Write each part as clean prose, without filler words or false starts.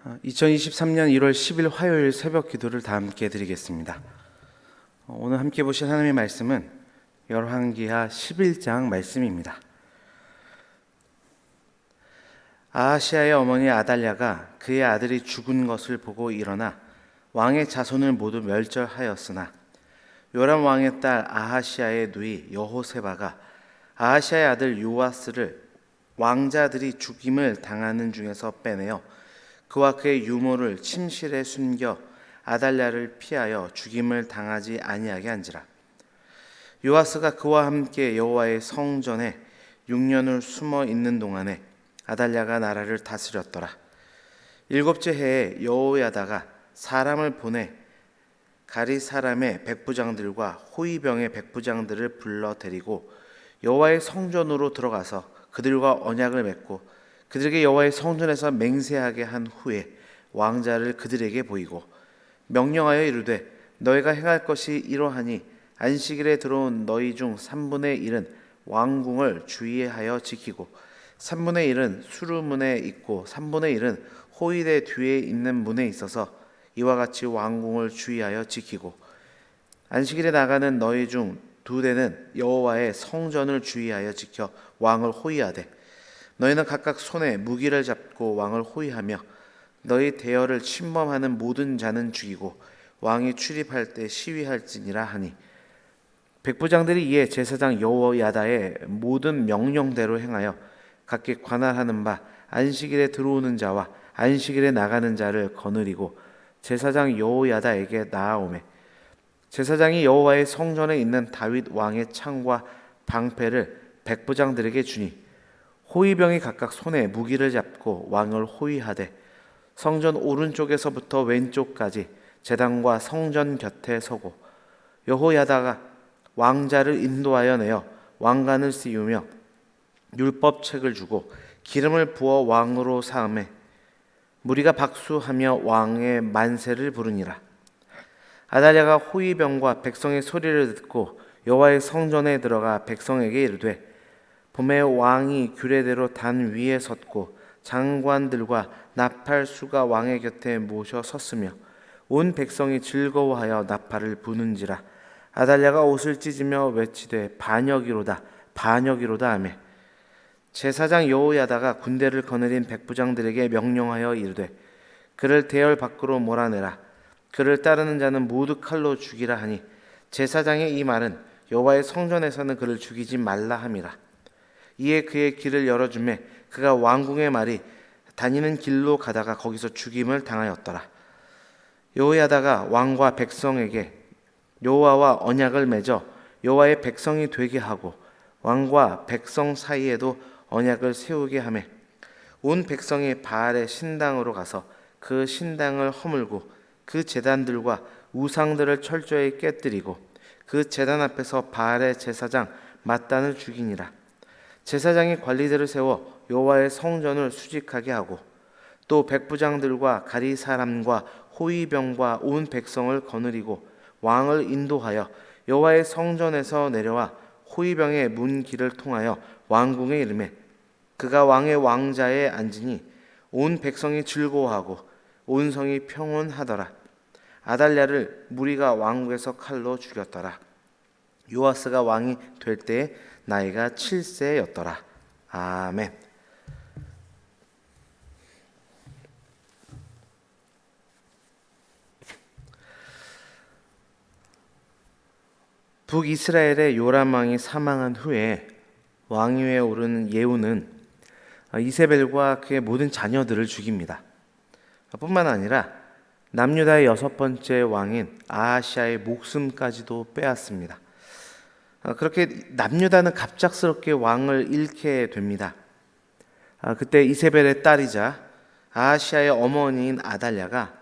2023년 1월 10일 화요일 새벽 기도를 다 함께 드리겠습니다. 오늘 함께 보실 하나님의 말씀은 열왕기하 11장 말씀입니다. 아하시아의 어머니 아달랴가 그의 아들이 죽은 것을 보고 일어나 왕의 자손을 모두 멸절하였으나 요람 왕의 딸 아하시아의 누이 여호세바가 아하시아의 아들 요아스를 왕자들이 죽임을 당하는 중에서 빼내어 그와 그의 유모를 침실에 숨겨 아달랴를 피하여 죽임을 당하지 아니하게 한지라. 요아스가 그와 함께 여호와의 성전에 6년을 숨어 있는 동안에 아달랴가 나라를 다스렸더라. 7째 해에 여호야다가 사람을 보내 가리 사람의 백부장들과 호위병의 백부장들을 불러 데리고 여호와의 성전으로 들어가서 그들과 언약을 맺고 그들에게 여호와의 성전에서 맹세하게 한 후에 왕자를 그들에게 보이고 명령하여 이르되 너희가 행할 것이 이러하니 안식일에 들어온 너희 중 3분의 1은 왕궁을 주의하여 지키고 3분의 1은 수루문에 있고 3분의 1은 호위대 뒤에 있는 문에 있어서 이와 같이 왕궁을 주의하여 지키고 안식일에 나가는 너희 중 2대는 여호와의 성전을 주의하여 지켜 왕을 호위하되 너희는 각각 손에 무기를 잡고 왕을 호위하며 너희 대열을 침범하는 모든 자는 죽이고 왕이 출입할 때 시위할지니라 하니 백부장들이 이에 제사장 여호야다의 모든 명령대로 행하여 각기 관할하는 바 안식일에 들어오는 자와 안식일에 나가는 자를 거느리고 제사장 여호야다에게 나아오매 제사장이 여호와의 성전에 있는 다윗 왕의 창과 방패를 백부장들에게 주니 호위병이 각각 손에 무기를 잡고 왕을 호위하되 성전 오른쪽에서부터 왼쪽까지 제단과 성전 곁에 서고 여호야다가 왕자를 인도하여 내어 왕관을 씌우며 율법책을 주고 기름을 부어 왕으로 삼음에 무리가 박수하며 왕의 만세를 부르니라. 아달랴가 호위병과 백성의 소리를 듣고 여호와의 성전에 들어가 백성에게 이르되 봄에 왕이 규례대로 단 위에 섰고 장관들과 나팔수가 왕의 곁에 모셔 섰으며 온 백성이 즐거워하여 나팔을 부는지라. 아달랴가 옷을 찢으며 외치되 반역이로다 반역이로다 하며 제사장 여호야다가 군대를 거느린 백부장들에게 명령하여 이르되 그를 대열 밖으로 몰아내라. 그를 따르는 자는 모두 칼로 죽이라 하니 제사장의 이 말은 여호와의 성전에서는 그를 죽이지 말라 함이라. 이에 그의 길을 열어주매 그가 왕궁의 말이 다니는 길로 가다가 거기서 죽임을 당하였더라. 여호야다가 왕과 백성에게 여호와와 언약을 맺어 여호와의 백성이 되게 하고 왕과 백성 사이에도 언약을 세우게 하매 온 백성이 바알의 신당으로 가서 그 신당을 허물고 그 제단들과 우상들을 철저히 깨뜨리고 그 제단 앞에서 바알의 제사장 mat단을 죽이니라. 제사장이 관리들을 세워 여호와의 성전을 수직하게 하고 또 백부장들과 가리 사람과 호위병과 온 백성을 거느리고 왕을 인도하여 여호와의 성전에서 내려와 호위병의 문 길을 통하여 왕궁에 이르매 그가 왕의 왕자에 앉으니 온 백성이 즐거워하고 온 성이 평온하더라. 아달랴를 무리가 왕궁에서 칼로 죽였더라. 요아스가 왕이 될 때에 나이가 7세였더라. 아멘. 북이스라엘의 요람 왕이 사망한 후에 왕위에 오른 예후는 이세벨과 그의 모든 자녀들을 죽입니다. 뿐만 아니라 남유다의 6번째 왕인 아하시아의 목숨까지도 빼앗습니다. 그렇게 남유다는 갑작스럽게 왕을 잃게 됩니다. 그때 이세벨의 딸이자 아하시아의 어머니인 아달랴가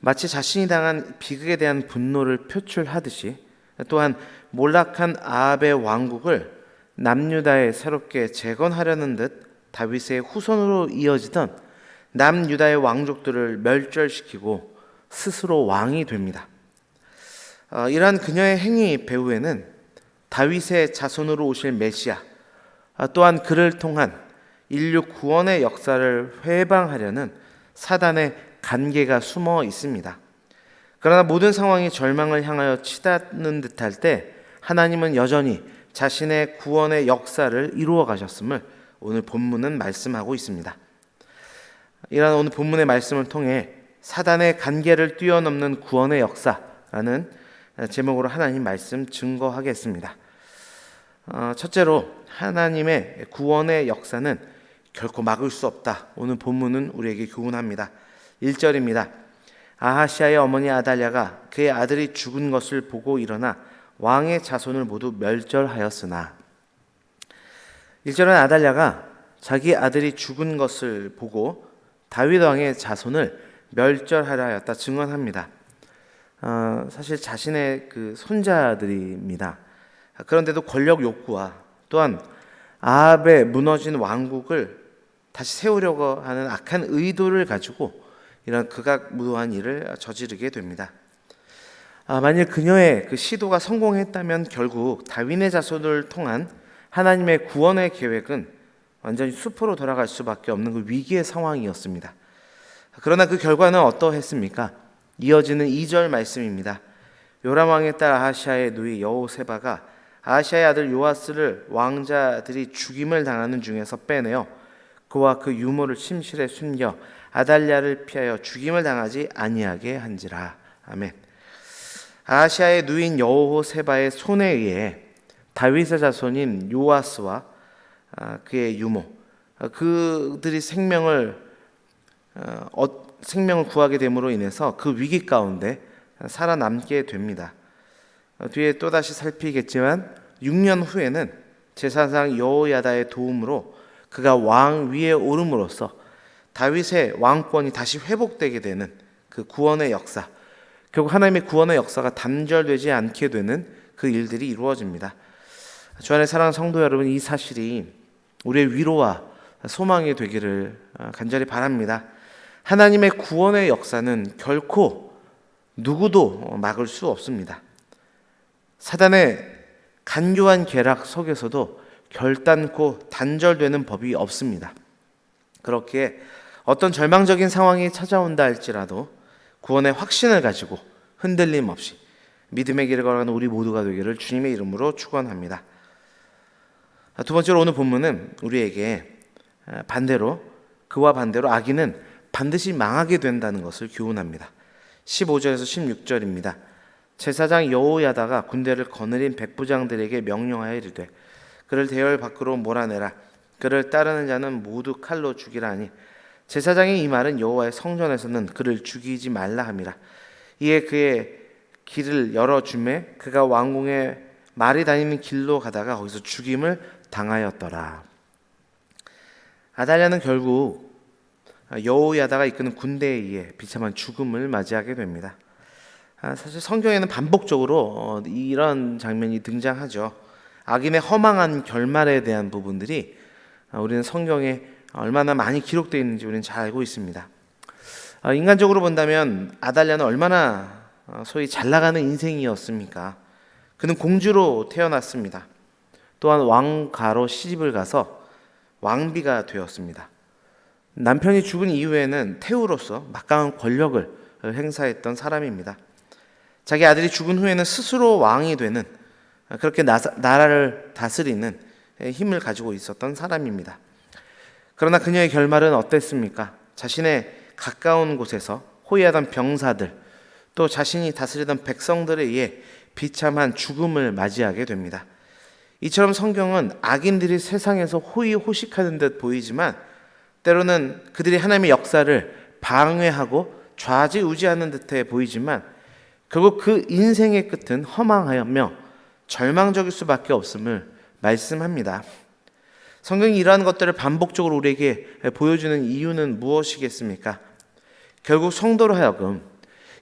마치 자신이 당한 비극에 대한 분노를 표출하듯이 또한 몰락한 아합의 왕국을 남유다에 새롭게 재건하려는 듯 다윗의 후손으로 이어지던 남유다의 왕족들을 멸절시키고 스스로 왕이 됩니다. 이러한 그녀의 행위 배후에는 다윗의 자손으로 오실 메시아 또한 그를 통한 인류 구원의 역사를 회방하려는 사단의 관계가 숨어 있습니다. 그러나 모든 상황이 절망을 향하여 치닫는 듯할 때 하나님은 여전히 자신의 구원의 역사를 이루어 가셨음을 오늘 본문은 말씀하고 있습니다. 이러한 오늘 본문의 말씀을 통해 사단의 관계를 뛰어넘는 구원의 역사라는 제목으로 하나님 말씀 증거하겠습니다. 첫째로 하나님의 구원의 역사는 결코 막을 수 없다. 오늘 본문은 우리에게 교훈합니다. 1절입니다. 아하시아의 어머니 아달랴가 그의 아들이 죽은 것을 보고 일어나 왕의 자손을 모두 멸절하였으나. 1절은 아달랴가 자기 아들이 죽은 것을 보고 다윗 왕의 자손을 멸절하려 하였다 증언합니다. 사실 자신의 그 손자들입니다. 그런데도 권력 욕구와 또한 아합의 무너진 왕국을 다시 세우려고 하는 악한 의도를 가지고 이런 극악무도한 일을 저지르게 됩니다. 만일 그녀의 그 시도가 성공했다면 결국 다윗의 자손을 통한 하나님의 구원의 계획은 완전히 수포로 돌아갈 수밖에 없는 그 위기의 상황이었습니다. 그러나 그 결과는 어떠했습니까? 이어지는 2절 말씀입니다. 요람 왕의 딸 아하시아의 누이 여호세바가 아하시아의 아들 요아스를 왕자들이 죽임을 당하는 중에서 빼내어 그와 그 유모를 침실에 숨겨 아달랴를 피하여 죽임을 당하지 아니하게 한지라. 아멘. 아하시아의 누인 여호세바의 손에 의해 다윗의 자손인 요아스와 그의 유모, 그들이 생명을 구하게 됨으로 인해서 그 위기 가운데 살아남게 됩니다. 뒤에 또다시 살피겠지만 6년 후에는 제사장 여호야다의 도움으로 그가 왕 위에 오름으로써 다윗의 왕권이 다시 회복되게 되는 그 구원의 역사, 결국 하나님의 구원의 역사가 단절되지 않게 되는 그 일들이 이루어집니다. 주 안에 사랑하는 성도 여러분, 이 사실이 우리의 위로와 소망이 되기를 간절히 바랍니다. 하나님의 구원의 역사는 결코 누구도 막을 수 없습니다. 사단의 간교한 계략 속에서도 결단코 단절되는 법이 없습니다. 그렇게 어떤 절망적인 상황이 찾아온다 할지라도 구원의 확신을 가지고 흔들림 없이 믿음의 길을 걸어가는 우리 모두가 되기를 주님의 이름으로 축원합니다. 두 번째로 오늘 본문은 우리에게 그와 반대로 악인은 반드시 망하게 된다는 것을 교훈합니다. 15절에서 16절입니다. 제사장 여호야다가 군대를 거느린 백부장들에게 명령하여 이르되 그를 대열 밖으로 몰아내라. 그를 따르는 자는 모두 칼로 죽이라 하니 제사장의 이 말은 여호와의 성전에서는 그를 죽이지 말라 함이라. 이에 그의 길을 열어주매 그가 왕궁에 말이 다니는 길로 가다가 거기서 죽임을 당하였더라. 아달랴는 결국 여호야다가 이끄는 군대에 의해 비참한 죽음을 맞이하게 됩니다. 사실 성경에는 반복적으로 이런 장면이 등장하죠. 악인의 허망한 결말에 대한 부분들이 우리는 성경에 얼마나 많이 기록되어 있는지 우리는 잘 알고 있습니다. 인간적으로 본다면 아달랴는 얼마나 소위 잘 나가는 인생이었습니까? 그는 공주로 태어났습니다. 또한 왕가로 시집을 가서 왕비가 되었습니다. 남편이 죽은 이후에는 태우로서 막강한 권력을 행사했던 사람입니다. 자기 아들이 죽은 후에는 스스로 왕이 되는, 그렇게 나라를 다스리는 힘을 가지고 있었던 사람입니다. 그러나 그녀의 결말은 어땠습니까? 자신의 가까운 곳에서 호위하던 병사들, 또 자신이 다스리던 백성들에 의해 비참한 죽음을 맞이하게 됩니다. 이처럼 성경은 악인들이 세상에서 호의호식하는 듯 보이지만 때로는 그들이 하나님의 역사를 방해하고 좌지우지하는 듯해 보이지만 결국 그 인생의 끝은 허망하며 절망적일 수밖에 없음을 말씀합니다. 성경이 이러한 것들을 반복적으로 우리에게 보여주는 이유는 무엇이겠습니까? 결국 성도로 하여금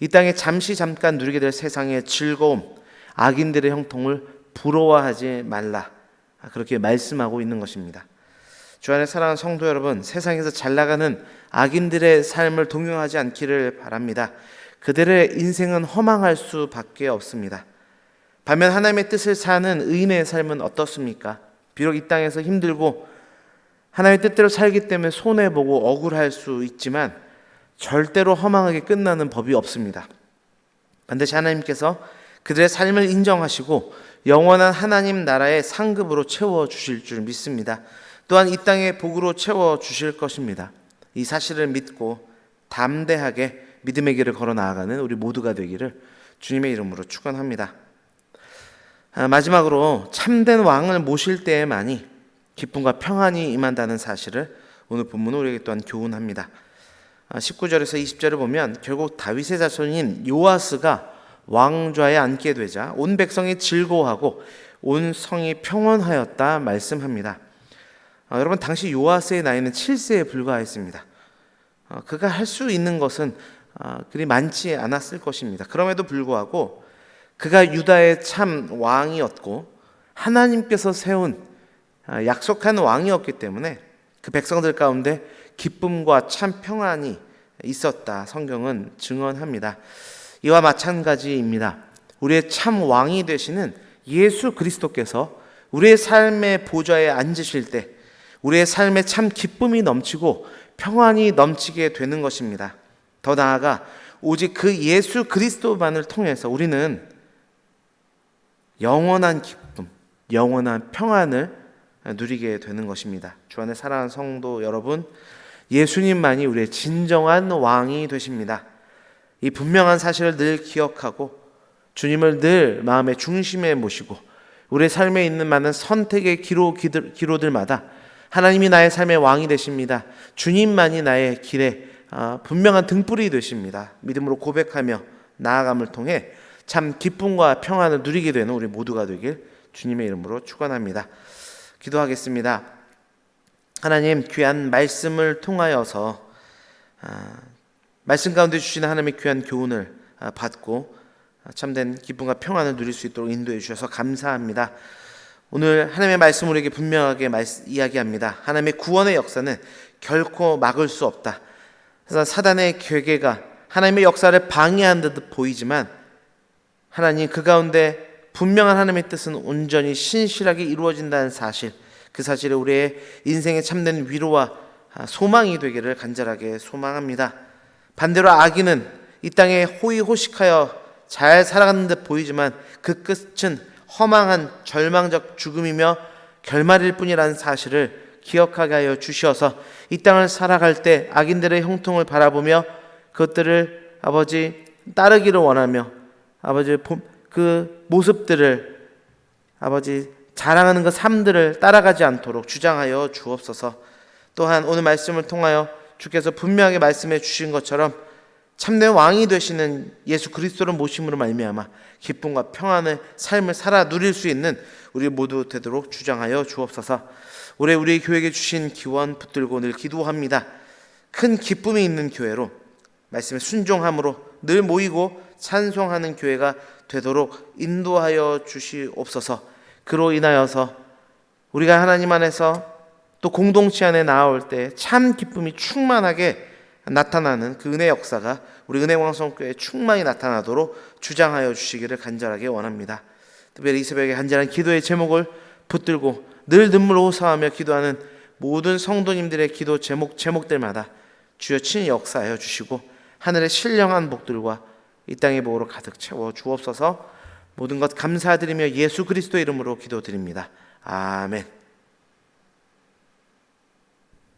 이 땅에 잠깐 누리게 될 세상의 즐거움, 악인들의 형통을 부러워하지 말라, 그렇게 말씀하고 있는 것입니다. 주 안에 사랑하는 성도 여러분, 세상에서 잘 나가는 악인들의 삶을 동경하지 않기를 바랍니다. 그들의 인생은 허망할 수밖에 없습니다. 반면 하나님의 뜻을 사는 의인의 삶은 어떻습니까? 비록 이 땅에서 힘들고 하나님의 뜻대로 살기 때문에 손해보고 억울할 수 있지만 절대로 허망하게 끝나는 법이 없습니다. 반드시 하나님께서 그들의 삶을 인정하시고 영원한 하나님 나라의 상급으로 채워주실 줄 믿습니다. 또한 이 땅의 복으로 채워주실 것입니다. 이 사실을 믿고 담대하게 믿음의 길을 걸어 나아가는 우리 모두가 되기를 주님의 이름으로 축원합니다. 마지막으로 참된 왕을 모실 때에만이 기쁨과 평안이 임한다는 사실을 오늘 본문은 우리에게 또한 교훈합니다. 19절에서 20절을 보면 결국 다윗의 자손인 요아스가 왕좌에 앉게 되자 온 백성이 즐거워하고 온 성이 평온하였다 말씀합니다. 여러분, 당시 요아스의 나이는 7세에 불과했습니다. 그가 할 수 있는 것은 그리 많지 않았을 것입니다. 그럼에도 불구하고 그가 유다의 참 왕이었고 하나님께서 세운 약속한 왕이었기 때문에 그 백성들 가운데 기쁨과 참 평안이 있었다 성경은 증언합니다. 이와 마찬가지입니다. 우리의 참 왕이 되시는 예수 그리스도께서 우리의 삶의 보좌에 앉으실 때 우리의 삶에 참 기쁨이 넘치고 평안이 넘치게 되는 것입니다. 더 나아가 오직 그 예수 그리스도만을 통해서 우리는 영원한 기쁨, 영원한 평안을 누리게 되는 것입니다. 주 안에 사랑하는 성도 여러분, 예수님만이 우리의 진정한 왕이 되십니다. 이 분명한 사실을 늘 기억하고 주님을 늘 마음의 중심에 모시고 우리의 삶에 있는 많은 선택의 기로들마다 하나님이 나의 삶의 왕이 되십니다. 주님만이 나의 길에 분명한 등불이 되십니다. 믿음으로 고백하며 나아감을 통해 참 기쁨과 평안을 누리게 되는 우리 모두가 되길 주님의 이름으로 축원합니다. 기도하겠습니다. 하나님, 귀한 말씀을 통하여서 말씀 가운데 주시는 하나님의 귀한 교훈을 받고 참된 기쁨과 평안을 누릴 수 있도록 인도해 주셔서 감사합니다. 오늘 하나님의 말씀 우리에게 분명하게 이야기합니다. 하나님의 구원의 역사는 결코 막을 수 없다. 그래서 사단의 괴계가 하나님의 역사를 방해한 듯 보이지만 하나님, 그 가운데 분명한 하나님의 뜻은 온전히 신실하게 이루어진다는 사실, 그 사실이 우리의 인생에 참된 위로와 소망이 되기를 간절하게 소망합니다. 반대로 악인은 이 땅에 호의호식하여 잘 살아가는 듯 보이지만 그 끝은 허망한 절망적 죽음이며 결말일 뿐이라는 사실을 기억하게 하여 주시어서 이 땅을 살아갈 때 악인들의 형통을 바라보며 그것들을 아버지 따르기를 원하며 아버지 그 모습들을 아버지 자랑하는 그 삶들을 따라가지 않도록 주장하여 주옵소서. 또한 오늘 말씀을 통하여 주께서 분명하게 말씀해 주신 것처럼 참된 왕이 되시는 예수 그리스도를 모심으로 말미암아 기쁨과 평안의 삶을 살아 누릴 수 있는 우리 모두 되도록 주장하여 주옵소서. 올해 우리 교회에게 주신 기원 붙들고 늘 기도합니다. 큰 기쁨이 있는 교회로 말씀에 순종함으로 늘 모이고 찬송하는 교회가 되도록 인도하여 주시옵소서. 그로 인하여서 우리가 하나님 안에서 또 공동체 안에 나아올 때 참 기쁨이 충만하게 나타나는 그 은혜 역사가 우리 은혜왕성교회에 충만히 나타나도록 주장하여 주시기를 간절하게 원합니다. 특별히 이 새벽에 간절한 기도의 제목을 붙들고 늘 눈물로 호소하며 기도하는 모든 성도님들의 기도 제목들마다 주여 친히 역사하여 주시고 하늘의 신령한 복들과 이 땅의 복으로 가득 채워 주옵소서. 모든 것 감사드리며 예수 그리스도 이름으로 기도드립니다. 아멘.